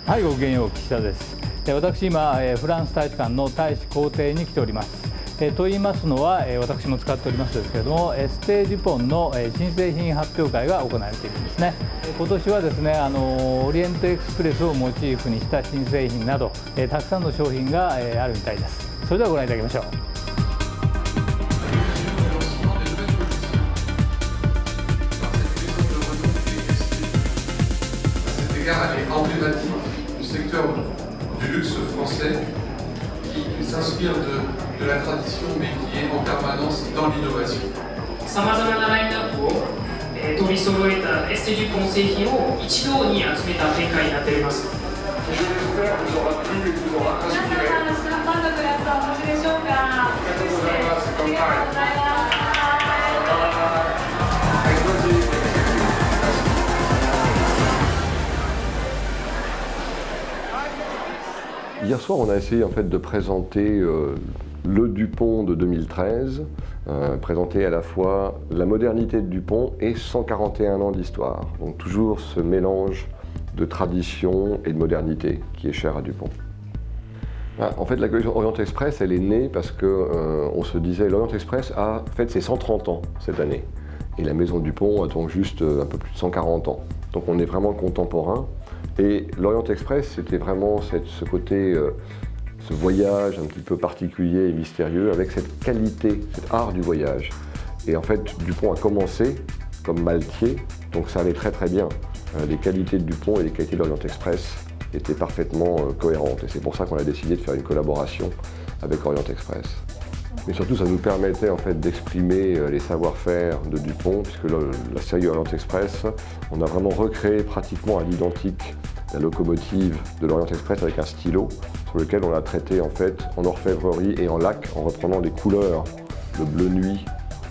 はい、ごきげんよう、岸田です。私今、フランス大使館の大使公邸に来ております。と言いますのは、私も使っておりますですけれども、エステデュポンの新製品発表会が行われているんですね。今年はですね、オリエントエクスプレスをモチーフにした新製品など、たくさんの商品があるみたいです。それではご覧いただきましょう。Elle est emblématique du secteur du luxe français qui s'inspire de la tradition mais qui est en permanence dans l'innovation. さまざまなラインナップを、取り揃えたエステデュポン製品を一堂に集めた展開になっております。J'espère vous aura plu et vous aura inspiré. 満足だったお持ちでしょうか。ありがとうございます。ありがとうございます。Hier soir, on a essayé en fait de présenter le Dupont de 2013, présenter à la fois la modernité de Dupont et 141 ans d'histoire. Donc toujours ce mélange de tradition et de modernité qui est cher à Dupont. En fait, la collection Orient Express, elle est née parce que on se disait l'Orient Express a fait ses 130 ans cette année. Et la maison Dupont a donc juste un peu plus de 140 ans. Donc on est vraiment contemporain. Et l'Orient Express, c'était vraiment ce côté, ce voyage un petit peu particulier et mystérieux avec cette qualité, cet art du voyage. Et en fait, Dupont a commencé comme maltier, donc ça allait très très bien. Les qualités de Dupont et les qualités de l'Orient Express étaient parfaitement cohérentes. Et c'est pour ça qu'on a décidé de faire une collaboration avec Orient Express. Mais surtout, ça nous permettait en fait d'exprimer les savoir-faire de Dupont, puisque la série Orient Express, on a vraiment recréé pratiquement à l'identique la locomotive de l'Orient Express avec un stylo, sur lequel on a traité en fait en orfèvrerie et en lac, en reprenant les couleurs, le bleu nuit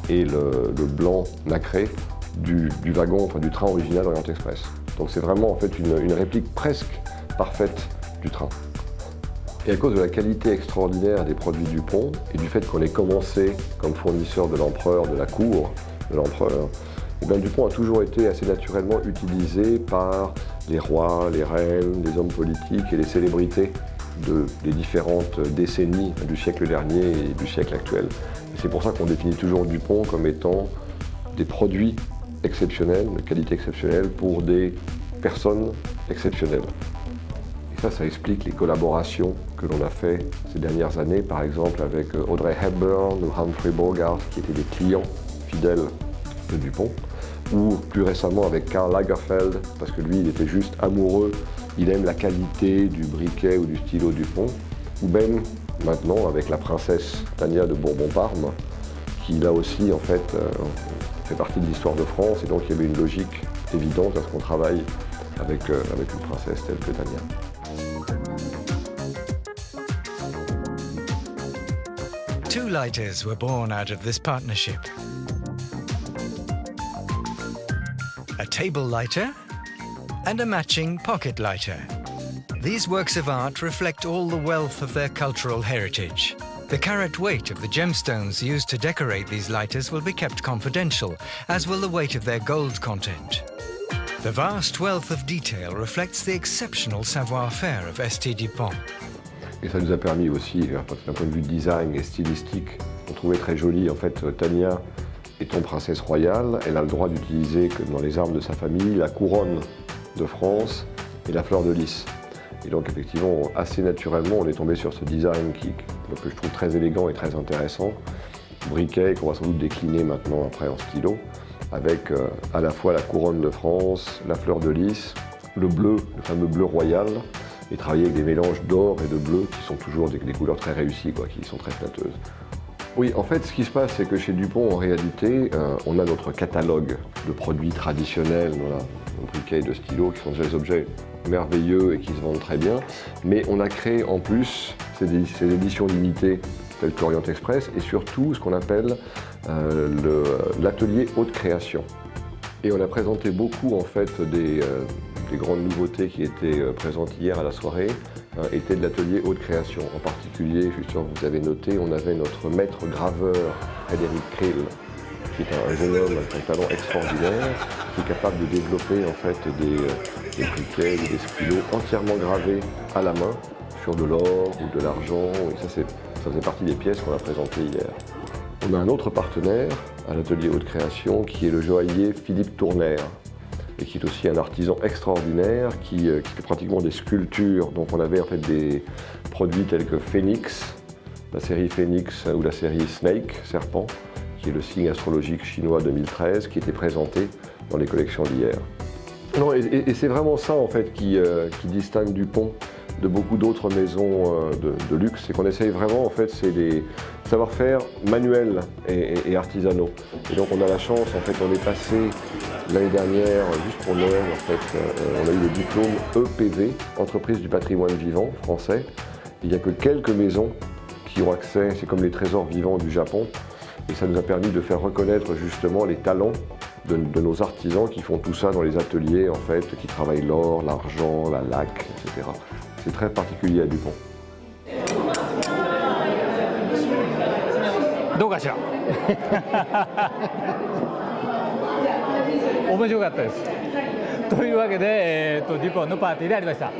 et le blanc nacré du wagon, enfin du train original Orient Express. Donc c'est vraiment en fait une réplique presque parfaite du train. Et à cause de la qualité extraordinaire des produits Dupont et du fait qu'on ait commencé comme fournisseur de l'empereur, de la cour de l'empereur, et bien Dupont a toujours été assez naturellement utilisé par les rois, les reines, les hommes politiques et les célébrités des différentes décennies du siècle dernier et du siècle actuel. Et c'est pour ça qu'on définit toujours Dupont comme étant des produits exceptionnels, de qualité exceptionnelle pour des personnes exceptionnelles. Et ça explique les collaborations que l'on a fait ces dernières années, par exemple avec Audrey Hepburn ou Humphrey Bogart, qui étaient des clients fidèles de Dupont, ou plus récemment avec Karl Lagerfeld, parce que lui, il était juste amoureux, il aime la qualité du briquet ou du stylo Dupont, ou même maintenant avec la princesse Tania de Bourbon-Parme, qui là aussi, en fait, fait partie de l'histoire de France, et donc il y avait une logique évidente à ce qu'on travaille avec une princesse telle que Tania. Two lighters were born out of this partnership. A table lighter and a matching pocket lighter. These works of art reflect all the wealth of their cultural heritage. The carat weight of the gemstones used to decorate these lighters will be kept confidential, as will the weight of their gold content. The vast wealth of detail reflects the exceptional savoir-faire of ST Dupont. Et ça nous a permis aussi, d'un point de vue design et stylistique, on trouvait très joli, en fait, Tania étant princesse royale, elle a le droit d'utiliser, comme dans les armes de sa famille, la couronne de France et la fleur de lys. Et donc effectivement, assez naturellement, on est tombé sur ce design que je trouve très élégant et très intéressant, briquet qu'on va sans doute décliner maintenant après en stylo, avec à la fois la couronne de France, la fleur de lys, le bleu, le fameux bleu royal, et travailler avec des mélanges d'or et de bleu qui sont toujours des couleurs très réussies, qui sont très flatteuses. Oui, en fait, ce qui se passe, c'est que chez Dupont, en réalité, on a notre catalogue de produits traditionnels, voilà, de briquets et de stylos, qui sont déjà des objets merveilleux et qui se vendent très bien, mais on a créé en plus ces éditions limitées telles que Orient Express, et surtout ce qu'on appelle l'atelier haute création. Et on a présenté beaucoup en fait des grandes nouveautés qui étaient présentes hier à la soirée, étaient de l'atelier haute création. En particulier, je suis sûr que vous avez noté, on avait notre maître graveur Frédéric Krill, qui est un jeune homme avec un talent extraordinaire, qui est capable de développer en fait des briquets ou des stylos entièrement gravés à la main sur de l'or ou de l'argent. Et ça faisait partie des pièces qu'on a présentées hier. On a un autre partenaire à l'atelier Haute Création qui est le joaillier Philippe Tournaire et qui est aussi un artisan extraordinaire qui fait pratiquement des sculptures. Donc on avait en fait des produits tels que Phénix, la série Phénix ou la série Snake, Serpent, qui est le signe astrologique chinois 2013, qui était présenté dans les collections d'hier. Non, et c'est vraiment ça en fait qui distingue Dupont de beaucoup d'autres maisons de luxe, c'est qu'on essaye vraiment, en fait, c'est des savoir-faire manuels et artisanaux. Et donc on a la chance, en fait, on est passé l'année dernière, juste pour Noël, en fait, on a eu le diplôme EPV, Entreprise du patrimoine vivant français. Il n'y a que quelques maisons qui ont accès, c'est comme les trésors vivants du Japon, et ça nous a permis de faire reconnaître justement les talents de nos artisans qui font tout ça dans les ateliers, en fait, qui travaillent l'or, l'argent, la laque, etc. C'est très particulier à Dupont. どうかしら面白かったです。というわけで、デュポンのパーティーでありました。